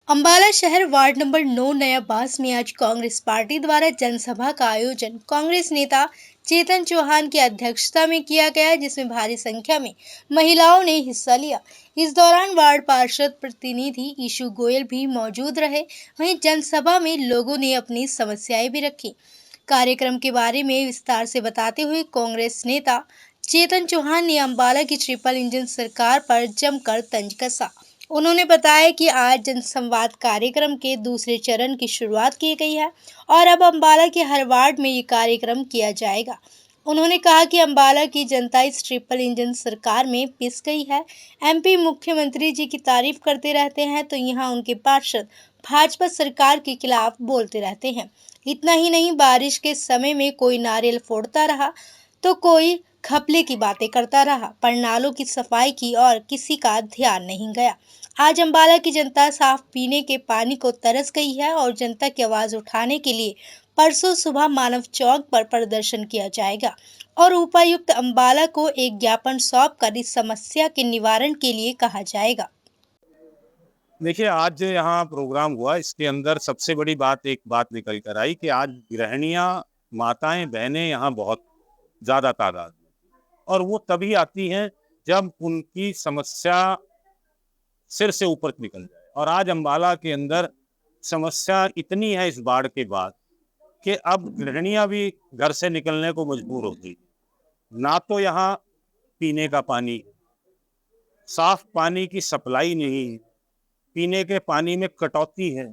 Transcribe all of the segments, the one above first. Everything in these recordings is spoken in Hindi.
अंबाला शहर वार्ड नंबर 9 नया बास में आज कांग्रेस पार्टी द्वारा जनसभा का आयोजन कांग्रेस नेता चेतन चौहान की अध्यक्षता में किया गया, जिसमें भारी संख्या में महिलाओं ने हिस्सा लिया। इस दौरान वार्ड पार्षद प्रतिनिधि ईशू गोयल भी मौजूद रहे। वहीं जनसभा में लोगों ने अपनी समस्याएं भी रखी। कार्यक्रम के बारे में विस्तार से बताते हुए कांग्रेस नेता चेतन चौहान ने अंबाला की ट्रिपल इंजन सरकार पर जमकर तंज कसा। उन्होंने बताया कि आज जनसंवाद कार्यक्रम के दूसरे चरण की शुरुआत की गई है और अब अंबाला के हर वार्ड में ये कार्यक्रम किया जाएगा। उन्होंने कहा कि अंबाला की जनता इस ट्रिपल इंजन सरकार में पिस गई है। एमपी मुख्यमंत्री जी की तारीफ करते रहते हैं तो यहाँ उनके पार्षद भाजपा सरकार के खिलाफ बोलते रहते हैं। इतना ही नहीं, बारिश के समय में कोई नारियल फोड़ता रहा तो कोई घपले की बातें करता रहा, पर नालों की सफाई की और किसी का ध्यान नहीं गया। आज अंबाला की जनता साफ पीने के पानी को तरस गई है और जनता की आवाज उठाने के लिए परसों सुबह मानव चौक पर प्रदर्शन किया जाएगा और उपायुक्त अंबाला को एक ज्ञापन सौंपकर इस समस्या के निवारण के लिए कहा जाएगा। देखिए, आज जो यहाँ प्रोग्राम हुआ इसके अंदर सबसे बड़ी बात एक बात निकल कर आई कि आज गृहिणियां, माताएं, बहनें यहाँ बहुत ज्यादा तादाद में, और वो तभी आती हैं जब उनकी समस्या सिर से ऊपर निकल जाए। और आज अंबाला के अंदर समस्या इतनी है इस बाढ़ के बाद कि अब गृहिणियां भी घर से निकलने को मजबूर होती। ना तो यहाँ पीने का पानी, साफ पानी की सप्लाई नहीं है, पीने के पानी में कटौती है।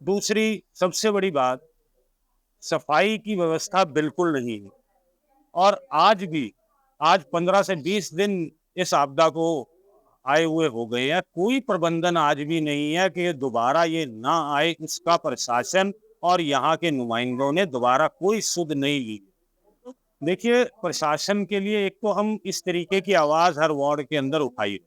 दूसरी सबसे बड़ी बात, सफाई की व्यवस्था बिल्कुल नहीं है। और आज 15 से 20 दिन इस आपदा को आए हुए हो गए हैं, कोई प्रबंधन आज भी नहीं है कि दोबारा ये ना आए। इसका प्रशासन और यहाँ के नुमाइंदों ने दोबारा कोई सुध नहीं ली। देखिए, प्रशासन के लिए एक तो हम इस तरीके की आवाज हर वार्ड के अंदर उठाई।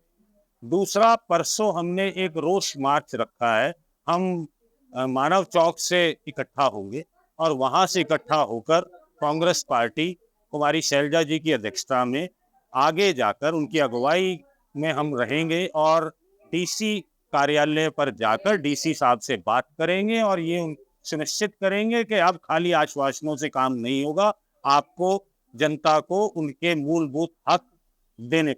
दूसरा, परसों हमने एक रोष मार्च रखा है। हम मानव चौक से इकट्ठा होंगे और वहां से इकट्ठा होकर कांग्रेस पार्टी कुमारी शैलजा जी की अध्यक्षता में आगे जाकर उनकी अगुवाई में हम रहेंगे और डीसी कार्यालय पर जाकर डीसी साहब से बात करेंगे और ये सुनिश्चित करेंगे कि अब खाली आश्वासनों से काम नहीं होगा, आपको जनता को उनके मूलभूत हक देने।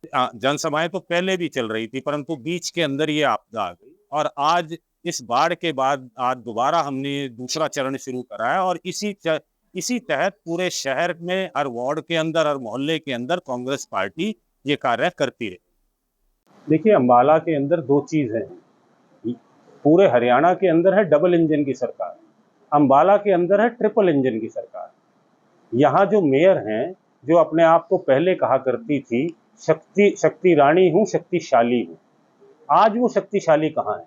जनसभाएं तो पहले भी चल रही थी, परंतु बीच के अंदर ये आपदा आ गई और आज इस बाढ़ के बाद आज दोबारा हमने दूसरा चरण शुरू करा है और इसी तहत पूरे शहर में हर वार्ड के अंदर, हर मोहल्ले के अंदर कांग्रेस पार्टी ये कार्य करती है। देखिए, अंबाला के अंदर दो चीज है। पूरे हरियाणा के अंदर है डबल इंजन की सरकार, अंबाला के अंदर है ट्रिपल इंजन की सरकार। यहाँ जो मेयर हैं, जो अपने आप को पहले कहा करती थी शक्ति रानी हूं, शक्तिशाली हूं, आज वो शक्तिशाली कहाँ है?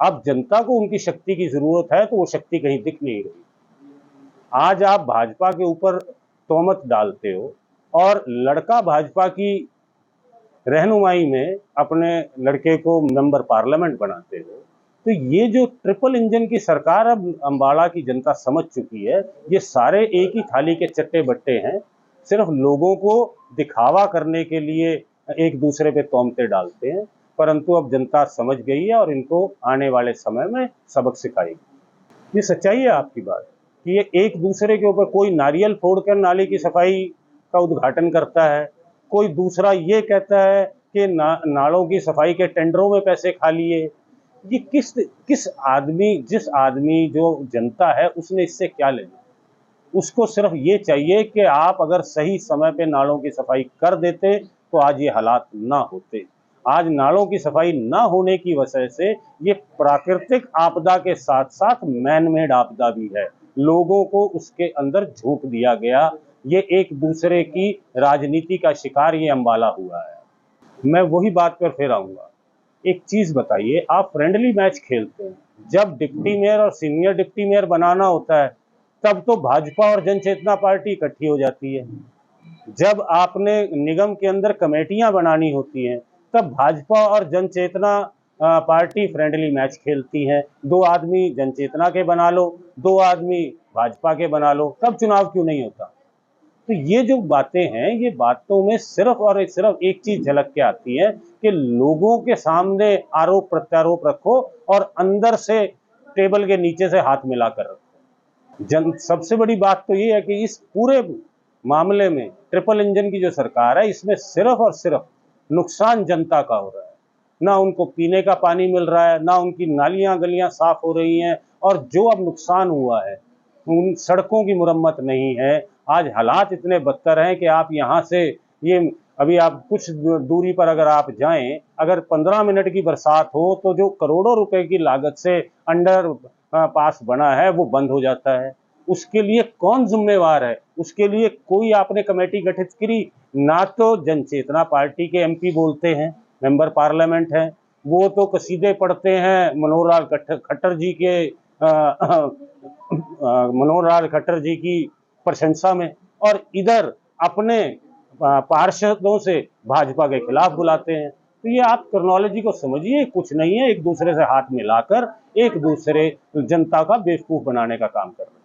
अब जनता को उनकी शक्ति की जरूरत है तो वो शक्ति कहीं दिख नहीं रही। आज आप भाजपा के ऊपर तोहमत डालते हो और लड़का भाजपा की रहनुमाई में अपने लड़के को मेंबर पार्लियामेंट बनाते हो। तो ये जो ट्रिपल इंजन की सरकार अब अंबाला की जनता समझ चुकी है, ये सारे एक ही थाली के चट्टे बट्टे हैं, सिर्फ लोगों को दिखावा करने के लिए एक दूसरे पे तोहमतें डालते हैं। परंतु अब जनता समझ गई है और इनको आने वाले समय में सबक सिखाएगी। ये सच्चाई है आपकी बात कि ये एक दूसरे के ऊपर, कोई नारियल फोड़कर नाले की सफाई का उद्घाटन करता है, कोई दूसरा ये कहता है कि नालों की सफाई के टेंडरों में पैसे खा लिए। ये जिस आदमी जो जनता है उसने इससे क्या लेना? उसको सिर्फ ये चाहिए कि आप अगर सही समय पे नालों की सफाई कर देते तो आज ये हालात ना होते। आज नालों की सफाई ना होने की वजह से ये प्राकृतिक आपदा के साथ साथ मैन मेड आपदा भी है। लोगों को उसके अंदर झोंक दिया गया। ये एक दूसरे की राजनीति का शिकार ये अंबाला हुआ है। मैं वही बात पर फिर आऊंगा। एक चीज बताइए, आप फ्रेंडली मैच खेलते हैं, जब डिप्टी मेयर और सीनियर डिप्टी मेयर बनाना होता है तब तो भाजपा और जनचेतना पार्टी इकट्ठी हो जाती है। जब आपने निगम के अंदर कमेटियां बनानी होती हैं तब भाजपा और जनचेतना पार्टी फ्रेंडली मैच खेलती हैं। 2 आदमी जनचेतना के बना लो, 2 आदमी भाजपा के बना लो, तब चुनाव क्यों नहीं होता? तो ये जो बातें हैं, ये बातों में सिर्फ और सिर्फ एक चीज झलक के आती है कि लोगों के सामने आरोप प्रत्यारोप रखो और अंदर से टेबल के नीचे से हाथ मिलाकर रखो। सबसे बड़ी बात तो ये है कि इस पूरे मामले में ट्रिपल इंजन की जो सरकार है, इसमें सिर्फ और सिर्फ नुकसान जनता का हो रहा है। ना उनको पीने का पानी मिल रहा है, ना उनकी नालियां गलियां साफ हो रही हैं, और जो अब नुकसान हुआ है उन सड़कों की मुरम्मत नहीं है। आज हालात इतने बदतर हैं कि आप यहाँ से ये अभी आप कुछ दूरी पर अगर आप जाएं, अगर 15 मिनट की बरसात हो तो जो करोड़ों रुपए की लागत से अंडर पास बना है वो बंद हो जाता है। उसके लिए कौन जिम्मेवार है? उसके लिए कोई आपने कमेटी गठित करी? ना तो जनचेतना पार्टी के एमपी बोलते हैं, मेंबर पार्लियामेंट हैं, वो तो कसीदे पढ़ते हैं मनोहर लाल खट्टर जी के मनोहर लाल खट्टर जी की प्रशंसा में, और इधर अपने पार्षदों से भाजपा के खिलाफ बुलाते हैं। तो ये आप टेक्नोलॉजी को समझिए, कुछ नहीं है, एक दूसरे से हाथ मिलाकर एक दूसरे जनता का बेवकूफ बनाने का काम कर रहे हैं।